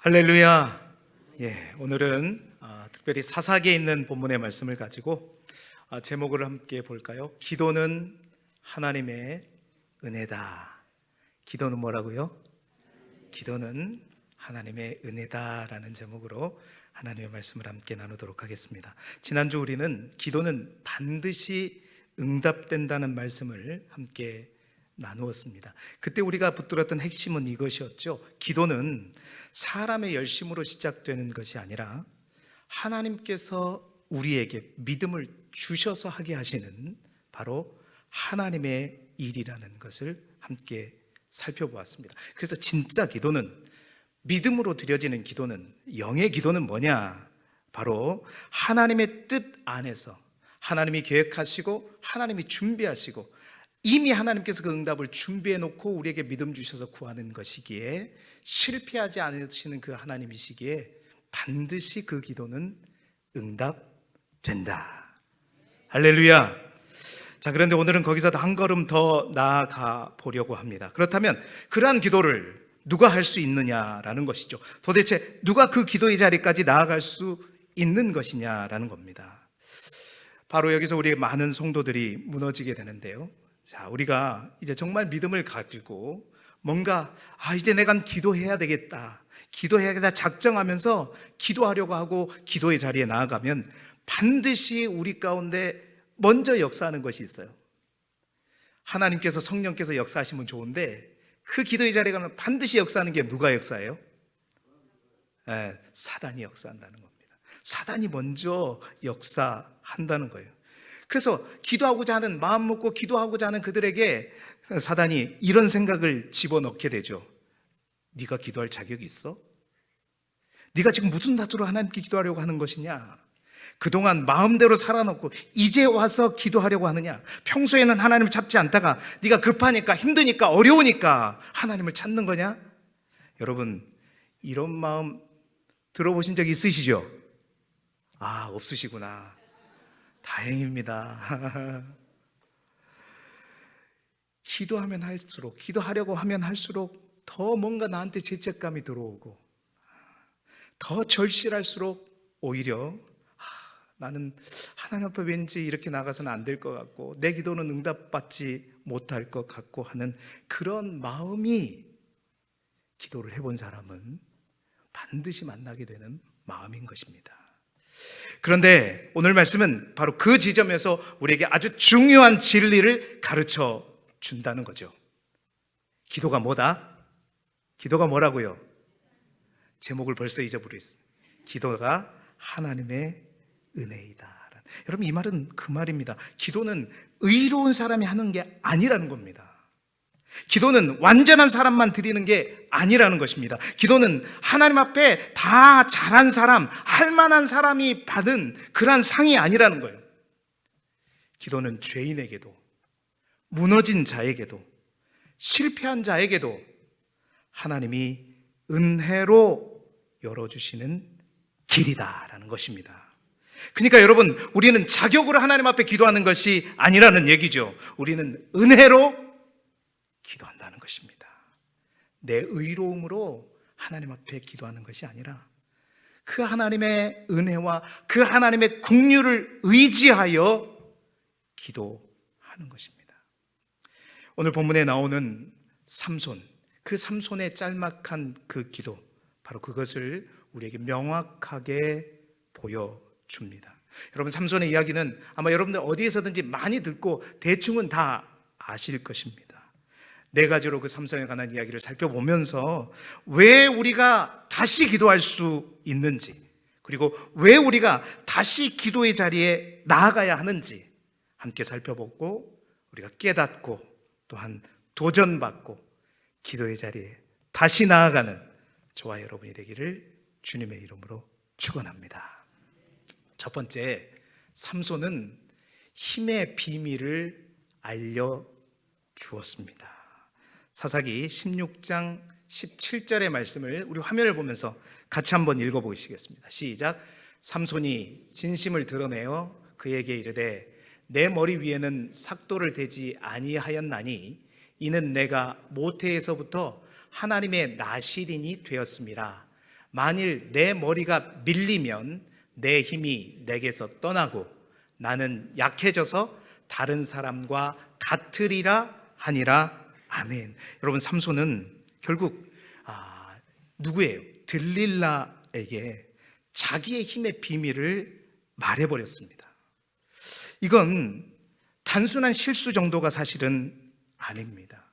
할렐루야. 오늘은 특별히 사사기에 있는 본문의 말씀을 가지고 제목을 함께 볼까요? 기도는 하나님의 은혜다. 기도는 뭐라고요? 기도는 하나님의 은혜다라는 제목으로 하나님의 말씀을 함께 나누도록 하겠습니다. 지난주 우리는 기도는 반드시 응답된다는 말씀을 함께 나누었습니다. 그때 우리가 붙들었던 핵심은 이것이었죠. 기도는 사람의 열심으로 시작되는 것이 아니라 하나님께서 우리에게 믿음을 주셔서 하게 하시는 바로 하나님의 일이라는 것을 함께 살펴보았습니다. 그래서 진짜 기도는, 믿음으로 드려지는 기도는, 영의 기도는 뭐냐? 바로 하나님의 뜻 안에서 하나님이 계획하시고 하나님이 준비하시고 이미 하나님께서 그 응답을 준비해 놓고 우리에게 믿음 주셔서 구하는 것이기에, 실패하지 않으시는 그 하나님이시기에 반드시 그 기도는 응답된다. 할렐루야. 자, 그런데 오늘은 거기서 한 걸음 더 나아가 보려고 합니다. 그렇다면 그러한 기도를 누가 할 수 있느냐라는 것이죠. 도대체 누가 그 기도의 자리까지 나아갈 수 있는 것이냐라는 겁니다. 바로 여기서 우리의 많은 성도들이 무너지게 되는데요. 자, 우리가 이제 정말 믿음을 가지고 뭔가 이제 내가 기도해야 되겠다, 기도해야겠다 작정하면서 기도하려고 하고 기도의 자리에 나아가면 반드시 우리 가운데 먼저 역사하는 것이 있어요. 하나님께서, 성령께서 역사하시면 좋은데 그 기도의 자리에 가면 반드시 역사하는 게 누가 역사해요? 사단이 역사한다는 겁니다. 사단이 먼저 역사한다는 거예요. 그래서 기도하고자 하는, 마음 먹고 기도하고자 하는 그들에게 사단이 이런 생각을 집어넣게 되죠. 네가 기도할 자격이 있어? 네가 지금 무슨 낯으로 하나님께 기도하려고 하는 것이냐? 그동안 마음대로 살아놓고 이제 와서 기도하려고 하느냐? 평소에는 하나님을 찾지 않다가 네가 급하니까, 힘드니까, 어려우니까 하나님을 찾는 거냐? 여러분, 이런 마음 들어보신 적 있으시죠? 없으시구나. 다행입니다. 기도하면 할수록, 기도하려고 하면 할수록 더 뭔가 나한테 죄책감이 들어오고, 더 절실할수록 오히려 나는 하나님 앞에 왠지 이렇게 나가서는 안 될 것 같고, 내 기도는 응답받지 못할 것 같고 하는 그런 마음이, 기도를 해본 사람은 반드시 만나게 되는 마음인 것입니다. 그런데 오늘 말씀은 바로 그 지점에서 우리에게 아주 중요한 진리를 가르쳐 준다는 거죠. 기도가 뭐다? 기도가 뭐라고요? 제목을 벌써 잊어버렸어요. 기도가 하나님의 은혜이다. 여러분, 이 말은 그 말입니다. 기도는 의로운 사람이 하는 게 아니라는 겁니다. 기도는 완전한 사람만 드리는 게 아니라는 것입니다. 기도는 하나님 앞에 다 잘한 사람, 할 만한 사람이 받은 그러한 상이 아니라는 거예요. 기도는 죄인에게도, 무너진 자에게도, 실패한 자에게도 하나님이 은혜로 열어주시는 길이다라는 것입니다. 그러니까 여러분, 우리는 자격으로 하나님 앞에 기도하는 것이 아니라는 얘기죠. 우리는 은혜로 기도한다는 것입니다. 내 의로움으로 하나님 앞에 기도하는 것이 아니라 그 하나님의 은혜와 그 하나님의 긍휼을 의지하여 기도하는 것입니다. 오늘 본문에 나오는 삼손, 그 삼손의 짤막한 그 기도, 바로 그것을 우리에게 명확하게 보여줍니다. 여러분, 삼손의 이야기는 아마 여러분들 어디에서든지 많이 듣고 대충은 다 아실 것입니다. 네 가지로 그 삼손에 관한 이야기를 살펴보면서 왜 우리가 다시 기도할 수 있는지, 그리고 왜 우리가 다시 기도의 자리에 나아가야 하는지 함께 살펴보고, 우리가 깨닫고 또한 도전받고 기도의 자리에 다시 나아가는 저와 여러분이 되기를 주님의 이름으로 축원합니다. 첫 번째, 삼손은 힘의 비밀을 알려주었습니다. 사사기 16장 17절의 말씀을 우리 화면을 보면서 같이 한번 읽어보시겠습니다. 시작. 삼손이 진심을 드러내어 그에게 이르되 내 머리 위에는 삭도를 대지 아니하였나니 이는 내가 모태에서부터 하나님의 나시린이 되었음이라. 만일 내 머리가 밀리면 내 힘이 내게서 떠나고 나는 약해져서 다른 사람과 같으리라 하니라. 아멘. 여러분, 삼손은 결국 누구예요? 들릴라에게 자기의 힘의 비밀을 말해버렸습니다. 이건 단순한 실수 정도가 사실은 아닙니다.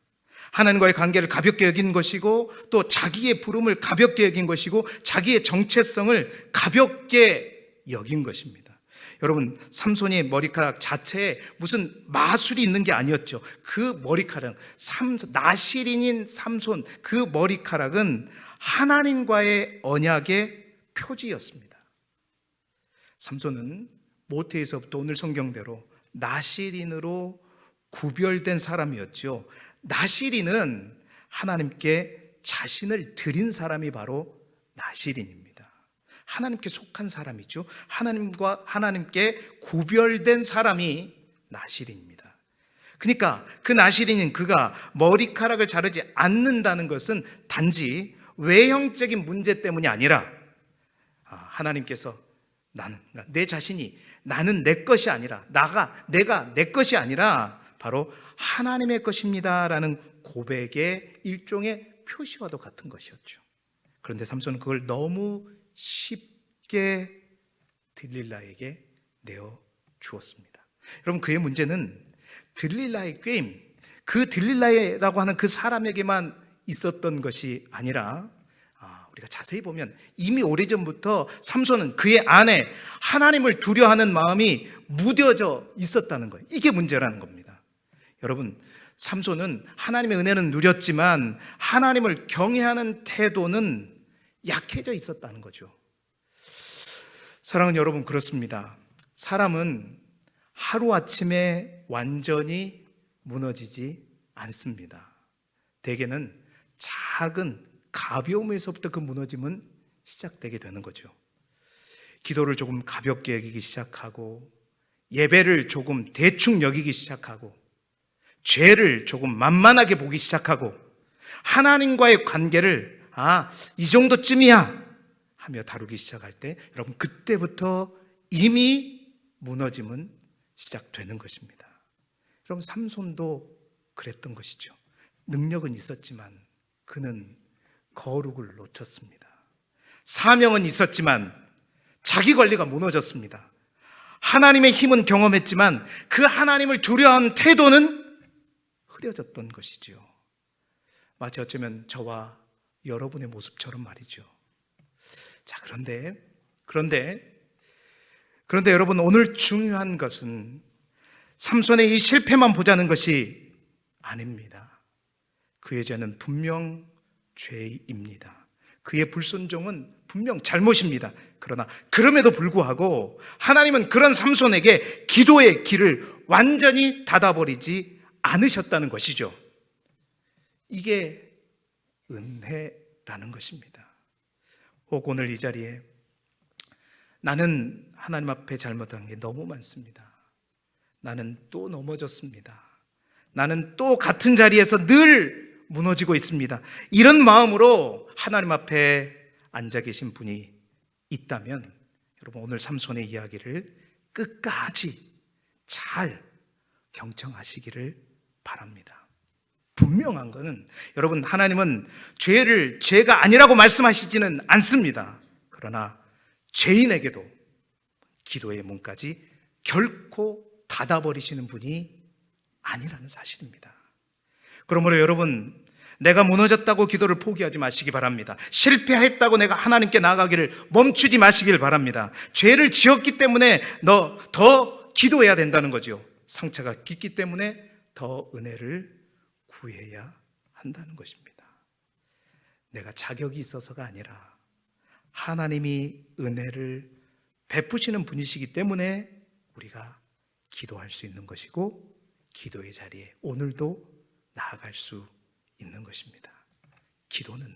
하나님과의 관계를 가볍게 여긴 것이고, 또 자기의 부름을 가볍게 여긴 것이고, 자기의 정체성을 가볍게 여긴 것입니다. 여러분, 삼손의 머리카락 자체에 무슨 마술이 있는 게 아니었죠. 그 머리카락, 나실인인 삼손, 그 머리카락은 하나님과의 언약의 표지였습니다. 삼손은 모태에서부터 오늘 성경대로 나실인으로 구별된 사람이었죠. 나실인은 하나님께 자신을 드린 사람이 바로 나실인입니다. 하나님께 속한 사람이죠. 하나님께 구별된 사람이 나실인입니다. 그러니까 그 나실인인 그가 머리카락을 자르지 않는다는 것은 단지 외형적인 문제 때문이 아니라 하나님께서 내 자신이 나는 내 것이 아니라 내가 내 것이 아니라 바로 하나님의 것입니다라는 고백의 일종의 표시와도 같은 것이었죠. 그런데 삼손은 그걸 너무 쉽게 들릴라에게 내어주었습니다. 여러분, 그의 문제는 들릴라의 꾀임, 그 들릴라라고 하는 그 사람에게만 있었던 것이 아니라 우리가 자세히 보면 이미 오래전부터 삼손은 그의 안에 하나님을 두려워하는 마음이 무뎌져 있었다는 거예요. 이게 문제라는 겁니다. 여러분, 삼손은 하나님의 은혜는 누렸지만 하나님을 경외하는 태도는 약해져 있었다는 거죠. 사랑하는 여러분, 그렇습니다. 사람은 하루아침에 완전히 무너지지 않습니다. 대개는 작은 가벼움에서부터 그 무너짐은 시작되게 되는 거죠. 기도를 조금 가볍게 여기기 시작하고, 예배를 조금 대충 여기기 시작하고, 죄를 조금 만만하게 보기 시작하고, 하나님과의 관계를 이 정도쯤이야 하며 다루기 시작할 때, 여러분, 그때부터 이미 무너짐은 시작되는 것입니다. 여러분, 삼손도 그랬던 것이죠. 능력은 있었지만 그는 거룩을 놓쳤습니다. 사명은 있었지만 자기 관리가 무너졌습니다. 하나님의 힘은 경험했지만 그 하나님을 두려워한 태도는 흐려졌던 것이죠. 마치 어쩌면 저와 여러분의 모습처럼 말이죠. 자, 그런데 여러분, 오늘 중요한 것은 삼손의 이 실패만 보자는 것이 아닙니다. 그의 죄는 분명 죄입니다. 그의 불순종은 분명 잘못입니다. 그러나 그럼에도 불구하고 하나님은 그런 삼손에게 기도의 길을 완전히 닫아버리지 않으셨다는 것이죠. 이게 은혜라는 것입니다. 혹 오늘 이 자리에 나는 하나님 앞에 잘못한 게 너무 많습니다. 나는 또 넘어졌습니다. 나는 또 같은 자리에서 늘 무너지고 있습니다. 이런 마음으로 하나님 앞에 앉아 계신 분이 있다면, 여러분, 오늘 삼손의 이야기를 끝까지 잘 경청하시기를 바랍니다. 분명한 것은, 여러분, 하나님은 죄가 아니라고 말씀하시지는 않습니다. 그러나 죄인에게도 기도의 문까지 결코 닫아버리시는 분이 아니라는 사실입니다. 그러므로 여러분, 내가 무너졌다고 기도를 포기하지 마시기 바랍니다. 실패했다고 내가 하나님께 나아가기를 멈추지 마시길 바랍니다. 죄를 지었기 때문에 너 더 기도해야 된다는 거죠. 상처가 깊기 때문에 더 은혜를 구해야 한다는 것입니다. 내가 자격이 있어서가 아니라 하나님이 은혜를 베푸시는 분이시기 때문에 우리가 기도할 수 있는 것이고, 기도의 자리에 오늘도 나아갈 수 있는 것입니다. 기도는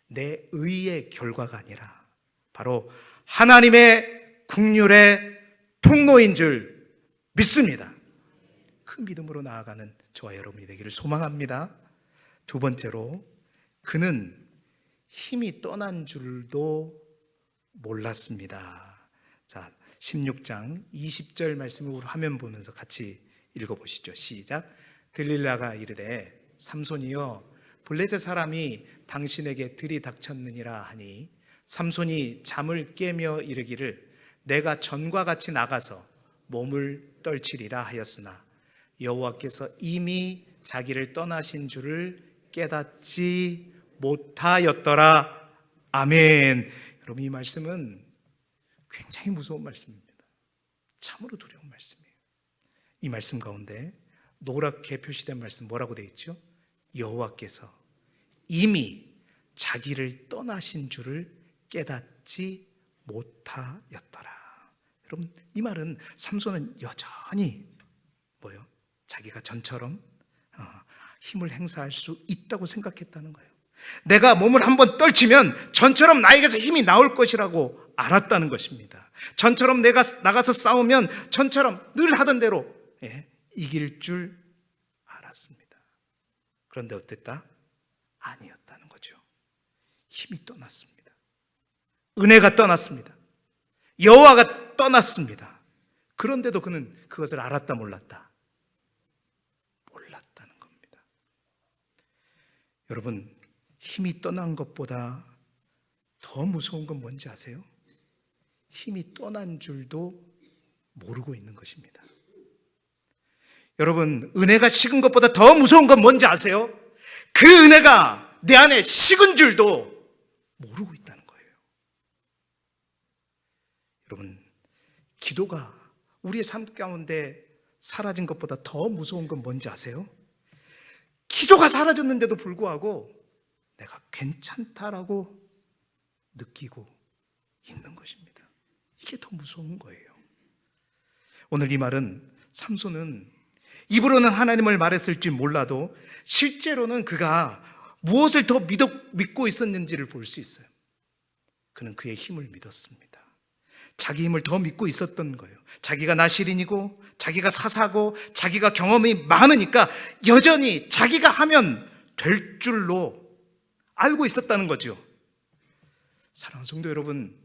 내 의의 결과가 아니라 바로 하나님의 긍휼의 통로인 줄 믿습니다. 그 믿음으로 나아가는 저와 여러분이 되기를 소망합니다. 두 번째로, 그는 힘이 떠난 줄도 몰랐습니다. 자, 16장 20절 말씀을 우리 화면 보면서 같이 읽어보시죠. 시작. 들릴라가 이르되 삼손이여 블레셋 사람이 당신에게 들이닥쳤느니라 하니 삼손이 잠을 깨며 이르기를 내가 전과 같이 나가서 몸을 떨치리라 하였으나 여호와께서 이미 자기를 떠나신 줄을 깨닫지 못하였더라. 아멘. 여러분, 이 말씀은 굉장히 무서운 말씀입니다. 참으로 두려운 말씀이에요. 이 말씀 가운데 노랗게 표시된 말씀 뭐라고 되어 있죠? 여호와께서 이미 자기를 떠나신 줄을 깨닫지 못하였더라. 여러분, 이 말은 삼손은 여전히 뭐요? 자기가 전처럼 힘을 행사할 수 있다고 생각했다는 거예요. 내가 몸을 한번 떨치면 전처럼 나에게서 힘이 나올 것이라고 알았다는 것입니다. 전처럼 내가 나가서 싸우면 전처럼 늘 하던 대로 이길 줄 알았습니다. 그런데 어땠다? 아니었다는 거죠. 힘이 떠났습니다. 은혜가 떠났습니다. 여호와가 떠났습니다. 그런데도 그는 그것을 알았다 몰랐다? 몰랐다는 겁니다. 여러분, 힘이 떠난 것보다 더 무서운 건 뭔지 아세요? 힘이 떠난 줄도 모르고 있는 것입니다. 여러분, 은혜가 식은 것보다 더 무서운 건 뭔지 아세요? 그 은혜가 내 안에 식은 줄도 모르고 있다는 거예요. 여러분, 기도가 우리의 삶 가운데 사라진 것보다 더 무서운 건 뭔지 아세요? 기도가 사라졌는데도 불구하고 내가 괜찮다라고 느끼고 있는 것입니다. 이게 더 무서운 거예요. 오늘 이 말은 삼손은 입으로는 하나님을 말했을지 몰라도 실제로는 그가 무엇을 더 믿고 있었는지를 볼 수 있어요. 그는 그의 힘을 믿었습니다. 자기 힘을 더 믿고 있었던 거예요. 자기가 나시린이고 자기가 사사고 자기가 경험이 많으니까 여전히 자기가 하면 될 줄로 알고 있었다는 거죠. 사랑하는 성도 여러분,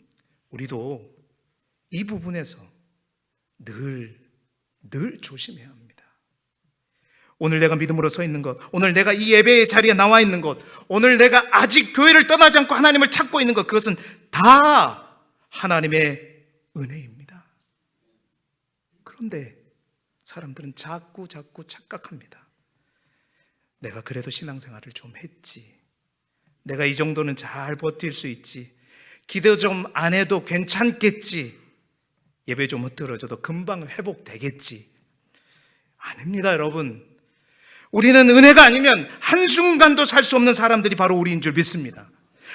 우리도 이 부분에서 늘 조심해야 합니다. 오늘 내가 믿음으로 서 있는 것, 오늘 내가 이 예배의 자리에 나와 있는 것, 오늘 내가 아직 교회를 떠나지 않고 하나님을 찾고 있는 것, 그것은 다 하나님의 은혜입니다. 그런데 사람들은 자꾸 착각합니다. 내가 그래도 신앙생활을 좀 했지, 내가 이 정도는 잘 버틸 수 있지, 기도 좀 안 해도 괜찮겠지, 예배 좀 흩어져도 금방 회복되겠지. 아닙니다, 여러분. 우리는 은혜가 아니면 한순간도 살 수 없는 사람들이 바로 우리인 줄 믿습니다.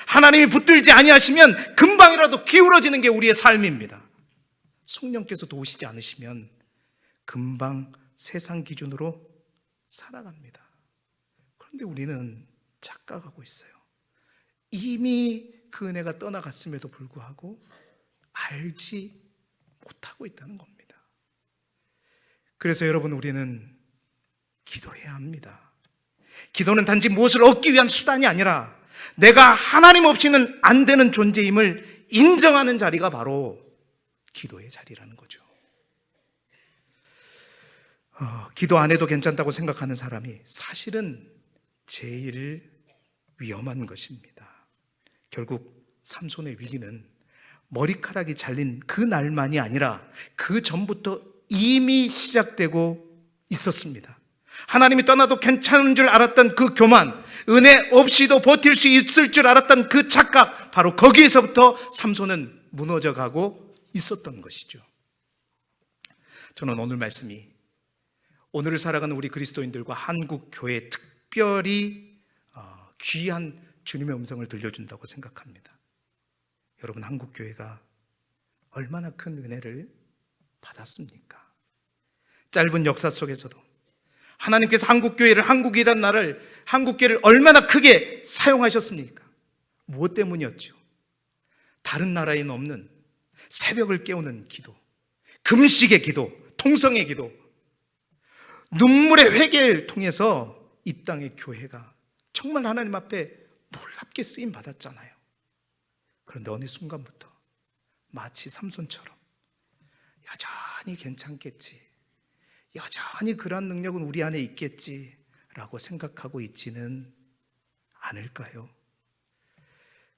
하나님이 붙들지 아니하시면 금방이라도 기울어지는 게 우리의 삶입니다. 성령께서 도우시지 않으시면 금방 세상 기준으로 살아갑니다. 그런데 우리는 착각하고 있어요. 이미 그 은혜가 떠나갔음에도 불구하고 알지 못하고 있다는 겁니다. 그래서 여러분, 우리는 기도해야 합니다. 기도는 단지 무엇을 얻기 위한 수단이 아니라 내가 하나님 없이는 안 되는 존재임을 인정하는 자리가 바로 기도의 자리라는 거죠. 기도 안 해도 괜찮다고 생각하는 사람이 사실은 제일 위험한 것입니다. 결국 삼손의 위기는 머리카락이 잘린 그 날만이 아니라 그 전부터 이미 시작되고 있었습니다. 하나님이 떠나도 괜찮은 줄 알았던 그 교만, 은혜 없이도 버틸 수 있을 줄 알았던 그 착각, 바로 거기에서부터 삼손은 무너져가고 있었던 것이죠. 저는 오늘 말씀이 오늘을 살아가는 우리 그리스도인들과 한국 교회에 특별히 귀한 주님의 음성을 들려준다고 생각합니다. 여러분, 한국 교회가 얼마나 큰 은혜를 받았습니까? 짧은 역사 속에서도 하나님께서 한국교회를, 한국이란 나라를, 한국교회를 얼마나 크게 사용하셨습니까? 무엇 때문이었죠? 다른 나라에는 없는 새벽을 깨우는 기도, 금식의 기도, 통성의 기도, 눈물의 회개를 통해서 이 땅의 교회가 정말 하나님 앞에 놀랍게 쓰임 받았잖아요. 그런데 어느 순간부터 마치 삼손처럼 여전히 괜찮겠지, 여전히 그러한 능력은 우리 안에 있겠지라고 생각하고 있지는 않을까요?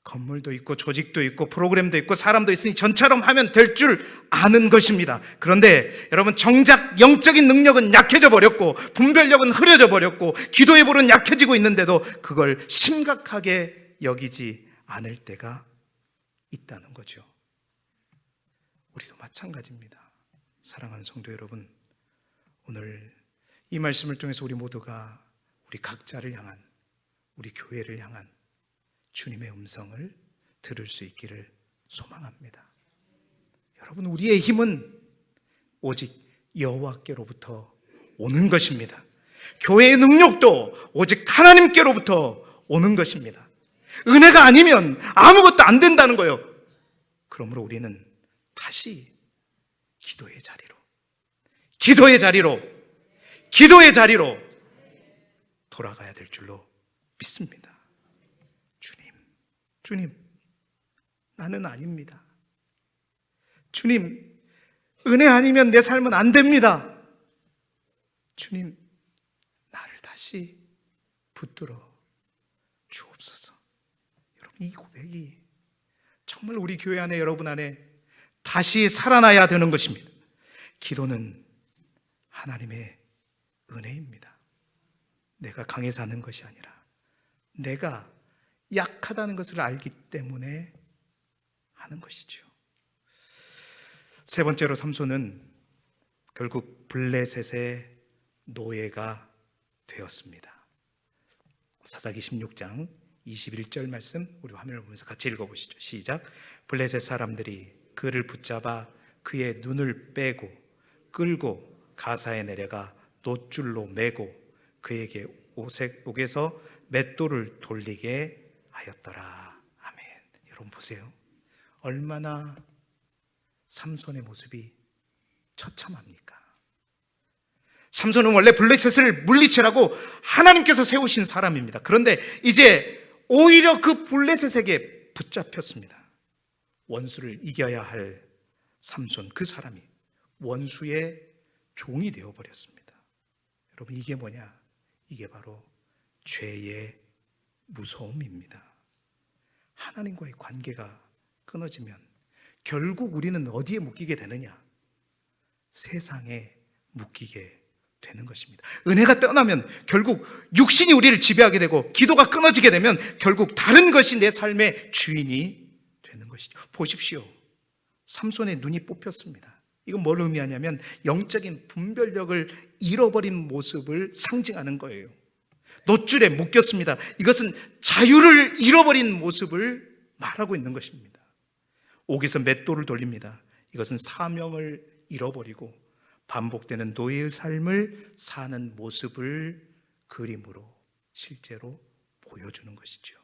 건물도 있고 조직도 있고 프로그램도 있고 사람도 있으니 전처럼 하면 될 줄 아는 것입니다. 그런데 여러분, 정작 영적인 능력은 약해져 버렸고 분별력은 흐려져 버렸고 기도의 불은 약해지고 있는데도 그걸 심각하게 여기지 않을 때가 있다는 거죠. 우리도 마찬가지입니다. 사랑하는 성도 여러분, 오늘 이 말씀을 통해서 우리 모두가 우리 각자를 향한, 우리 교회를 향한 주님의 음성을 들을 수 있기를 소망합니다. 여러분, 우리의 힘은 오직 여호와께로부터 오는 것입니다. 교회의 능력도 오직 하나님께로부터 오는 것입니다. 은혜가 아니면 아무것도 안 된다는 거예요. 그러므로 우리는 다시 기도의 자리로 돌아가야 될 줄로 믿습니다. 주님, 나는 아닙니다. 주님, 은혜 아니면 내 삶은 안 됩니다. 주님, 나를 다시 붙들어 주옵소서. 여러분, 이 고백이 정말 우리 교회 안에, 여러분 안에 다시 살아나야 되는 것입니다. 기도는 하나님의 은혜입니다. 내가 강해서 하는 것이 아니라 내가 약하다는 것을 알기 때문에 하는 것이죠. 세 번째로 삼손은 결국 블레셋의 노예가 되었습니다. 사사기 16장 21절 말씀 우리 화면을 보면서 같이 읽어보시죠. 시작. 블레셋 사람들이 그를 붙잡아 그의 눈을 빼고 끌고 가사에 내려가 놋줄로 매고 그에게 옥에서 맷돌을 돌리게 하였더라. 아멘. 여러분 보세요. 얼마나 삼손의 모습이 처참합니까? 삼손은 원래 블레셋을 물리치라고 하나님께서 세우신 사람입니다. 그런데 이제 오히려 그 블레셋에게 붙잡혔습니다. 원수를 이겨야 할 삼손, 그 사람이 원수의 종이 되어버렸습니다. 여러분, 이게 뭐냐? 이게 바로 죄의 무서움입니다. 하나님과의 관계가 끊어지면 결국 우리는 어디에 묶이게 되느냐? 세상에 묶이게 되는 것입니다. 은혜가 떠나면 결국 육신이 우리를 지배하게 되고, 기도가 끊어지게 되면 결국 다른 것이 내 삶의 주인이 되는 것이죠. 보십시오. 삼손의 눈이 뽑혔습니다. 이건 뭘 의미하냐면 영적인 분별력을 잃어버린 모습을 상징하는 거예요. 놋줄에 묶였습니다. 이것은 자유를 잃어버린 모습을 말하고 있는 것입니다. 옥에서 맷돌을 돌립니다. 이것은 사명을 잃어버리고 반복되는 노예의 삶을 사는 모습을 그림으로 실제로 보여주는 것이죠.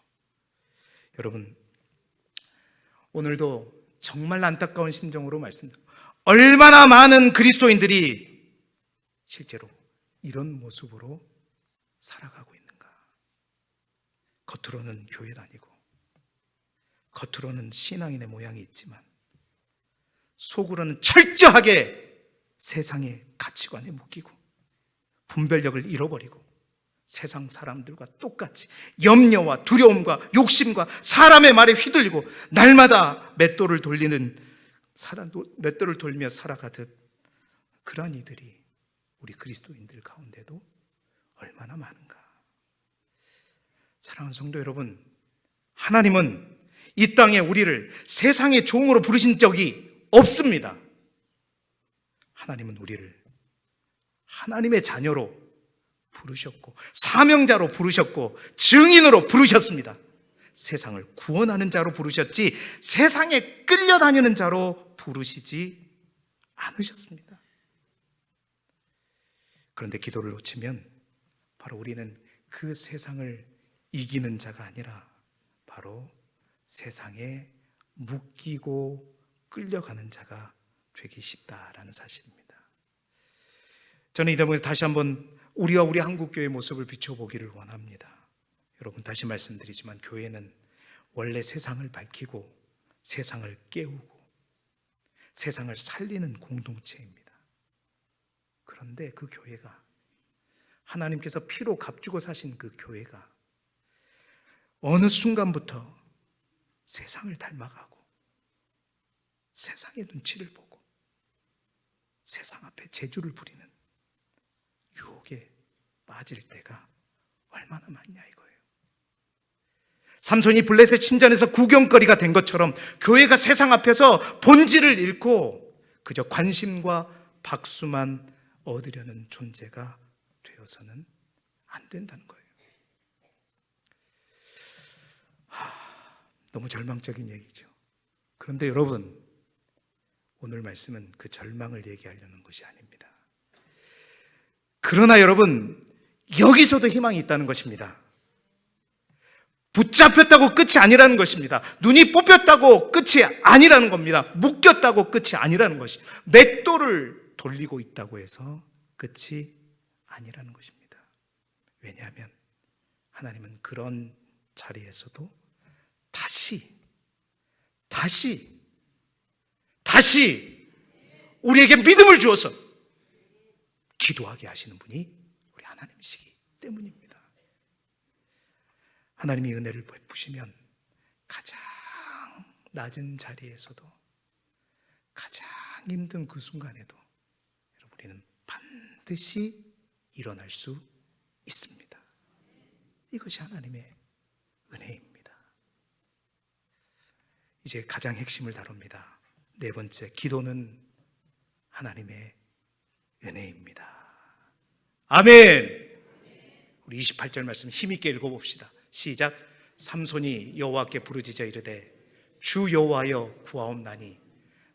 여러분, 오늘도 정말 안타까운 심정으로 말씀드립니다. 얼마나 많은 그리스도인들이 실제로 이런 모습으로 살아가고 있는가? 겉으로는 교회 다니고 겉으로는 신앙인의 모양이 있지만 속으로는 철저하게 세상의 가치관에 묶이고 분별력을 잃어버리고 세상 사람들과 똑같이 염려와 두려움과 욕심과 사람의 말에 휘둘리고 날마다 맷돌을 돌리며 살아가듯 그러한 이들이 우리 그리스도인들 가운데도 얼마나 많은가. 사랑하는 성도 여러분, 하나님은 이 땅에 우리를 세상의 종으로 부르신 적이 없습니다. 하나님은 우리를 하나님의 자녀로 부르셨고 사명자로 부르셨고 증인으로 부르셨습니다. 세상을 구원하는 자로 부르셨지 세상에 끌려다니는 자로 부르시지 않으셨습니다. 그런데 기도를 놓치면 바로 우리는 그 세상을 이기는 자가 아니라 바로 세상에 묶이고 끌려가는 자가 되기 쉽다라는 사실입니다. 저는 이 대목에서 다시 한번 우리와 우리 한국교회의 모습을 비춰보기를 원합니다. 여러분, 다시 말씀드리지만 교회는 원래 세상을 밝히고 세상을 깨우고 세상을 살리는 공동체입니다. 그런데 그 교회가, 하나님께서 피로 값주고 사신 그 교회가 어느 순간부터 세상을 닮아가고 세상의 눈치를 보고 세상 앞에 재주를 부리는 유혹에 빠질 때가 얼마나 많냐 이거예요. 삼손이 블레셋 신전에서 구경거리가 된 것처럼 교회가 세상 앞에서 본질을 잃고 그저 관심과 박수만 얻으려는 존재가 되어서는 안 된다는 거예요. 너무 절망적인 얘기죠. 그런데 여러분, 오늘 말씀은 그 절망을 얘기하려는 것이 아닙니다. 그러나 여러분, 여기서도 희망이 있다는 것입니다. 붙잡혔다고 끝이 아니라는 것입니다. 눈이 뽑혔다고 끝이 아니라는 겁니다. 묶였다고 끝이 아니라는 것이, 맷돌을 돌리고 있다고 해서 끝이 아니라는 것입니다. 왜냐하면 하나님은 그런 자리에서도 다시 우리에게 믿음을 주어서 기도하게 하시는 분이 우리 하나님이시기 때문입니다. 하나님이 은혜를 베푸시면 가장 낮은 자리에서도, 가장 힘든 그 순간에도 우리는 반드시 일어날 수 있습니다. 이것이 하나님의 은혜입니다. 이제 가장 핵심을 다룹니다. 네 번째, 기도는 하나님의 은혜입니다. 아멘. 우리 28절 말씀 힘있게 읽어봅시다. 시작. 삼손이 여호와께 부르짖어 이르되 주 여호와여 구하옵나니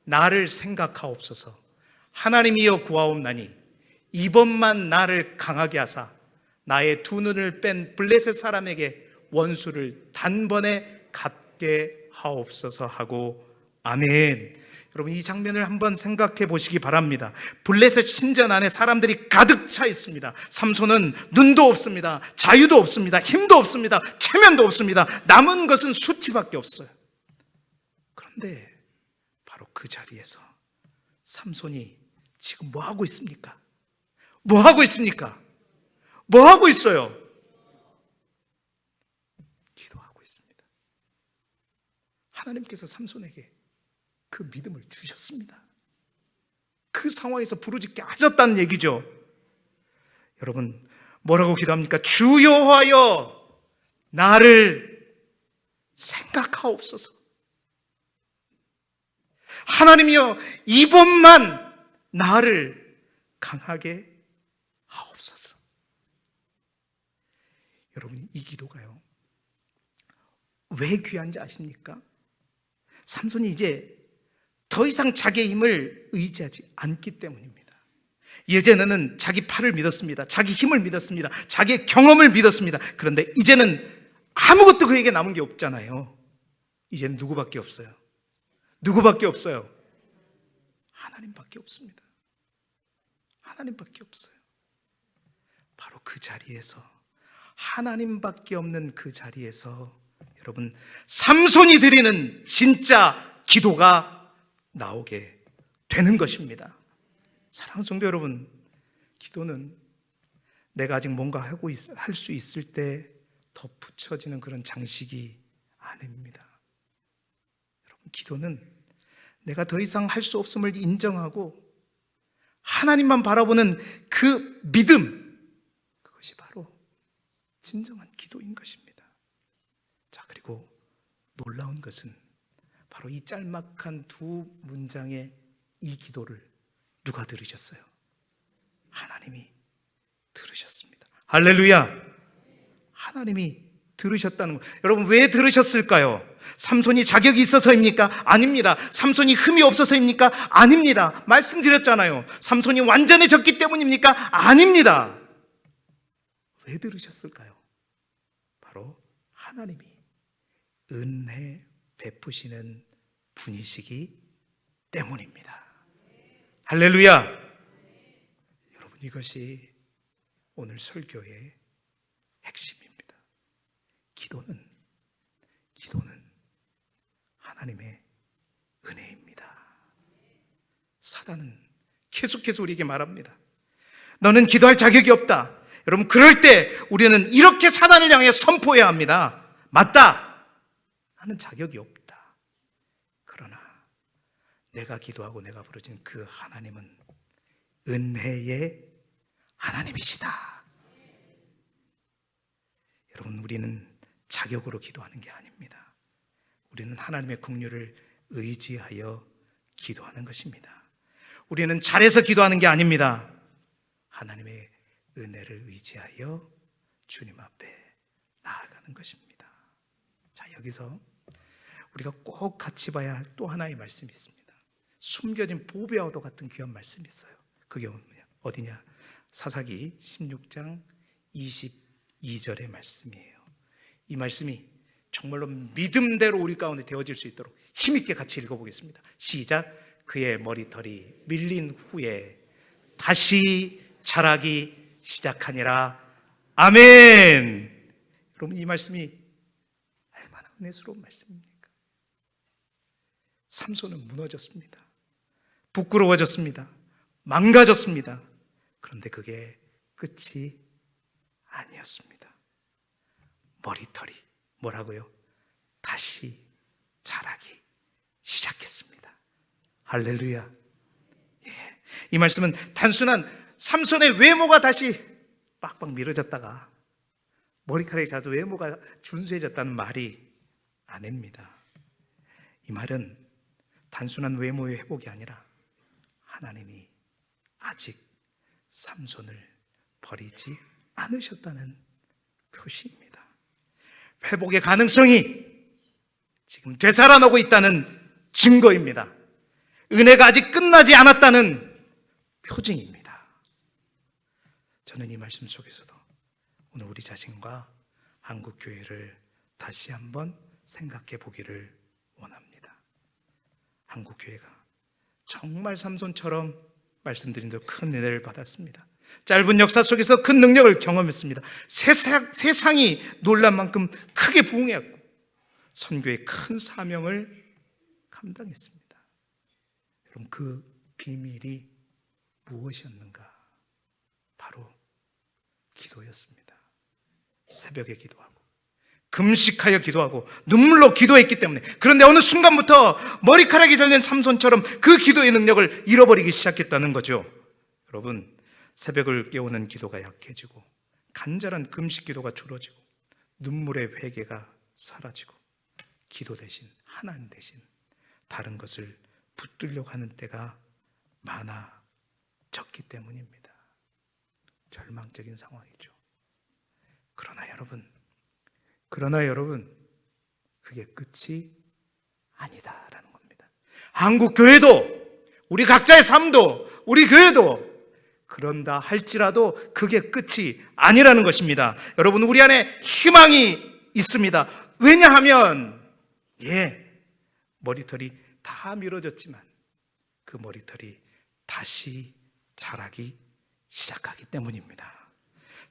나를 생각하옵소서. 하나님이여 구하옵나니 이번만 나를 강하게 하사 나의 두 눈을 뺀 블레셋 사람에게 원수를 단번에 갚게 하옵소서 하고 아멘. 여러분, 이 장면을 한번 생각해 보시기 바랍니다. 블레셋 신전 안에 사람들이 가득 차 있습니다. 삼손은 눈도 없습니다. 자유도 없습니다. 힘도 없습니다. 체면도 없습니다. 남은 것은 수치밖에 없어요. 그런데 바로 그 자리에서 삼손이 지금 뭐 하고 있습니까? 뭐 하고 있습니까? 뭐 하고 있어요? 기도하고 있습니다. 하나님께서 삼손에게 그 믿음을 주셨습니다. 그 상황에서 부르짖게 하셨다는 얘기죠. 여러분, 뭐라고 기도합니까? 주 여호와여 나를 생각하옵소서. 하나님이여 이번만 나를 강하게 하옵소서. 여러분, 이 기도가요, 왜 귀한지 아십니까? 삼손이 이제 더 이상 자기의 힘을 의지하지 않기 때문입니다. 예전에는 자기 팔을 믿었습니다. 자기 힘을 믿었습니다. 자기의 경험을 믿었습니다. 그런데 이제는 아무것도 그에게 남은 게 없잖아요. 이제는 누구밖에 없어요? 누구밖에 없어요? 하나님밖에 없습니다. 하나님밖에 없어요. 바로 그 자리에서, 하나님밖에 없는 그 자리에서 여러분, 삼손이 드리는 진짜 기도가 나오게 되는 것입니다. 사랑하는 성도 여러분, 기도는 내가 아직 뭔가 할 수 있을 때 덧붙여지는 그런 장식이 아닙니다. 여러분, 기도는 내가 더 이상 할 수 없음을 인정하고 하나님만 바라보는 그 믿음, 그것이 바로 진정한 기도인 것입니다. 자, 그리고 놀라운 것은 바로 이 짤막한 두 문장의 이 기도를 누가 들으셨어요? 하나님이 들으셨습니다. 할렐루야! 하나님이 들으셨다는 거. 여러분, 왜 들으셨을까요? 삼손이 자격이 있어서입니까? 아닙니다. 삼손이 흠이 없어서입니까? 아닙니다. 말씀드렸잖아요. 삼손이 완전해졌기 때문입니까? 아닙니다. 왜 들으셨을까요? 바로 하나님이 은혜 베푸시는 분이시기 때문입니다. 할렐루야! 여러분, 이것이 오늘 설교의 핵심입니다. 기도는 하나님의 은혜입니다. 사단은 계속해서 우리에게 말합니다. 너는 기도할 자격이 없다. 여러분, 그럴 때 우리는 이렇게 사단을 향해 선포해야 합니다. 맞다. 나는 자격이 없다. 그러나 내가 기도하고 내가 부르짖은 그 하나님은 은혜의 하나님이시다. 여러분, 우리는 자격으로 기도하는 게 아닙니다. 우리는 하나님의 긍휼을 의지하여 기도하는 것입니다. 우리는 잘해서 기도하는 게 아닙니다. 하나님의 은혜를 의지하여 주님 앞에 나아가는 것입니다. 자, 여기서 우리가 꼭 같이 봐야 할 또 하나의 말씀이 있습니다. 숨겨진 보배와도 같은 귀한 말씀이 있어요. 그게 어디냐? 사사기 16장 22절의 말씀이에요. 이 말씀이 정말로 믿음대로 우리 가운데 되어질 수 있도록 힘있게 같이 읽어보겠습니다. 시작. 그의 머리털이 밀린 후에 다시 자라기 시작하니라. 아멘. 여러분, 이 말씀이 얼마나 은혜스러운 말씀입니까? 삼손은 무너졌습니다. 부끄러워졌습니다. 망가졌습니다. 그런데 그게 끝이 아니었습니다. 머리털이 뭐라고요? 다시 자라기 시작했습니다. 할렐루야. 이 말씀은 단순한 삼손의 외모가 다시 빡빡 미뤄졌다가 머리카락이 자라서 외모가 준수해졌다는 말이 아닙니다. 이 말은 단순한 외모의 회복이 아니라 하나님이 아직 삼손을 버리지 않으셨다는 표시입니다. 회복의 가능성이 지금 되살아나고 있다는 증거입니다. 은혜가 아직 끝나지 않았다는 표징입니다. 저는 이 말씀 속에서도 오늘 우리 자신과 한국교회를 다시 한번 생각해 보기를 원합니다. 한국교회가 정말 삼손처럼 말씀드린 대로 큰 은혜를 받았습니다. 짧은 역사 속에서 큰 능력을 경험했습니다. 세상이 놀란 만큼 크게 부흥했고 선교의 큰 사명을 감당했습니다. 여러분, 그 비밀이 무엇이었는가? 바로 기도였습니다. 새벽에 기도하고 금식하여 기도하고 눈물로 기도했기 때문에. 그런데 어느 순간부터 머리카락이 잘린 삼손처럼 그 기도의 능력을 잃어버리기 시작했다는 거죠. 여러분, 새벽을 깨우는 기도가 약해지고 간절한 금식 기도가 줄어지고 눈물의 회개가 사라지고 기도 대신, 하나님 대신 다른 것을 붙들려고 하는 때가 많아졌기 때문입니다. 절망적인 상황이죠. 그러나 여러분, 그게 끝이 아니다라는 겁니다. 한국 교회도, 우리 각자의 삶도, 우리 교회도 그런다 할지라도 그게 끝이 아니라는 것입니다. 여러분, 우리 안에 희망이 있습니다. 왜냐하면 머리털이 다 밀어졌지만 그 머리털이 다시 자라기 시작하기 때문입니다.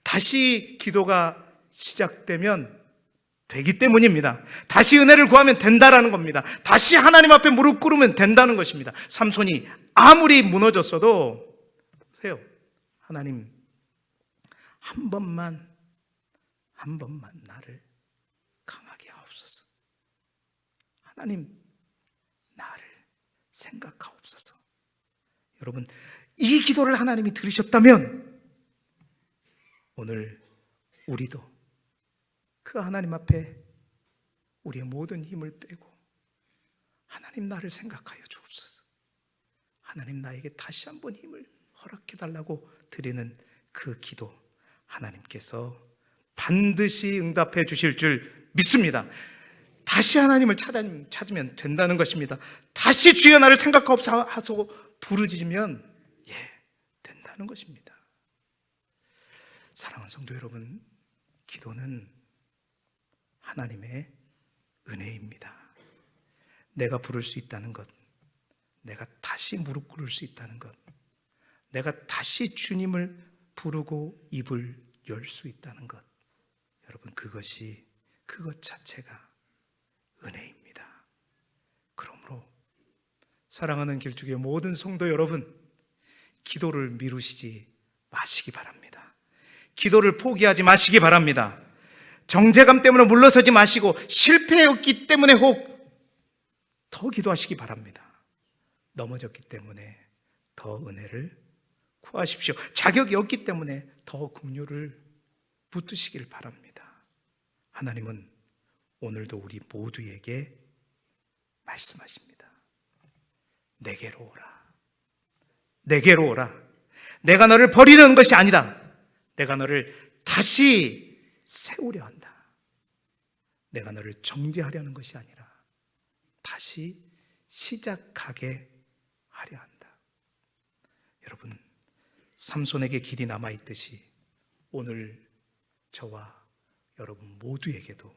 다시 기도가 시작되면 되기 때문입니다. 다시 은혜를 구하면 된다라는 겁니다. 다시 하나님 앞에 무릎 꿇으면 된다는 것입니다. 삼손이 아무리 무너졌어도 보세요. 하나님, 한 번만 나를 강하게 하옵소서. 하나님, 나를 생각하옵소서. 여러분, 이 기도를 하나님이 들으셨다면 오늘 우리도 그 하나님 앞에 우리의 모든 힘을 빼고 하나님, 나를 생각하여 주옵소서. 하나님, 나에게 다시 한번 힘을 허락해달라고 드리는 그 기도, 하나님께서 반드시 응답해 주실 줄 믿습니다. 다시 하나님을 찾으면 된다는 것입니다. 다시 주여 나를 생각하옵소서 부르짖으면 된다는 것입니다. 사랑하는 성도 여러분, 기도는 하나님의 은혜입니다. 내가 부를 수 있다는 것, 내가 다시 무릎 꿇을 수 있다는 것, 내가 다시 주님을 부르고 입을 열 수 있다는 것, 여러분, 그것이 그것 자체가 은혜입니다. 그러므로 사랑하는 길쭉의 모든 성도 여러분, 기도를 미루시지 마시기 바랍니다. 기도를 포기하지 마시기 바랍니다. 정죄감 때문에 물러서지 마시고 실패했기 때문에 혹 더 기도하시기 바랍니다. 넘어졌기 때문에 더 은혜를 구하십시오. 자격이 없기 때문에 더 긍휼을 붙드시길 바랍니다. 하나님은 오늘도 우리 모두에게 말씀하십니다. 내게로 오라. 내게로 오라. 내가 너를 버리는 것이 아니다. 내가 너를 다시 세우려 한다. 내가 너를 정죄하려는 것이 아니라 다시 시작하게 하려 한다. 여러분, 삼손에게 길이 남아있듯이 오늘 저와 여러분 모두에게도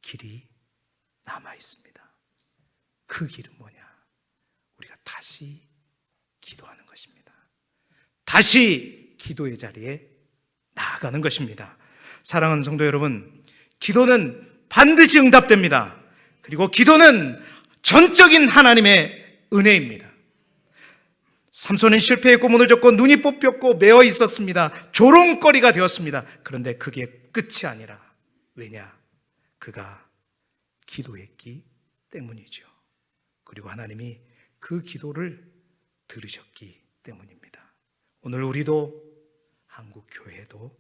길이 남아있습니다. 그 길은 뭐냐? 우리가 다시 기도하는 것입니다. 다시 기도의 자리에 나아가는 것입니다. 사랑하는 성도 여러분, 기도는 반드시 응답됩니다. 그리고 기도는 전적인 하나님의 은혜입니다. 삼손은 실패했고 무너졌고 눈이 뽑혔고 메어 있었습니다. 조롱거리가 되었습니다. 그런데 그게 끝이 아니라, 왜냐? 그가 기도했기 때문이죠. 그리고 하나님이 그 기도를 들으셨기 때문입니다. 오늘 우리도, 한국 교회도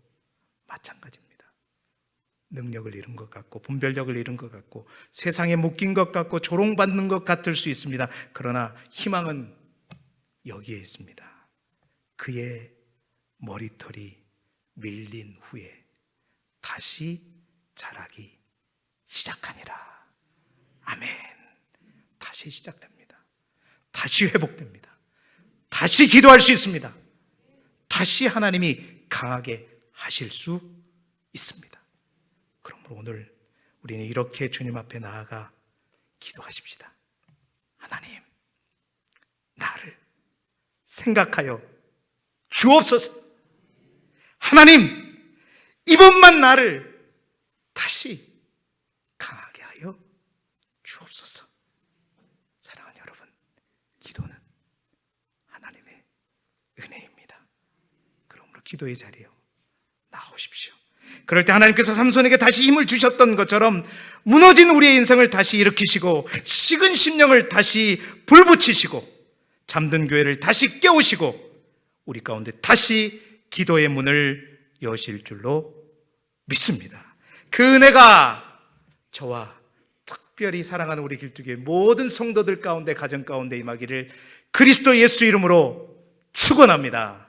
마찬가지입니다. 능력을 잃은 것 같고 분별력을 잃은 것 같고 세상에 묶인 것 같고 조롱받는 것 같을 수 있습니다. 그러나 희망은 여기에 있습니다. 그의 머리털이 밀린 후에 다시 자라기 시작하니라. 아멘. 다시 시작됩니다. 다시 회복됩니다. 다시 기도할 수 있습니다. 다시 하나님이 강하게 하실 수 있습니다. 그러므로 오늘 우리는 이렇게 주님 앞에 나아가 기도하십시다. 하나님, 나를 생각하여 주옵소서. 하나님, 이번만 나를 다시 강하게 하여 주옵소서. 사랑하는 여러분, 기도는 하나님의 은혜입니다. 그러므로 기도의 자리에 나오십시오. 그럴 때 하나님께서 삼손에게 다시 힘을 주셨던 것처럼 무너진 우리의 인생을 다시 일으키시고 식은 심령을 다시 불붙이시고 잠든 교회를 다시 깨우시고 우리 가운데 다시 기도의 문을 여실 줄로 믿습니다. 그 은혜가 저와 특별히 사랑하는 우리 길쭉의 모든 성도들 가운데, 가정 가운데 임하기를 그리스도 예수 이름으로 축원합니다.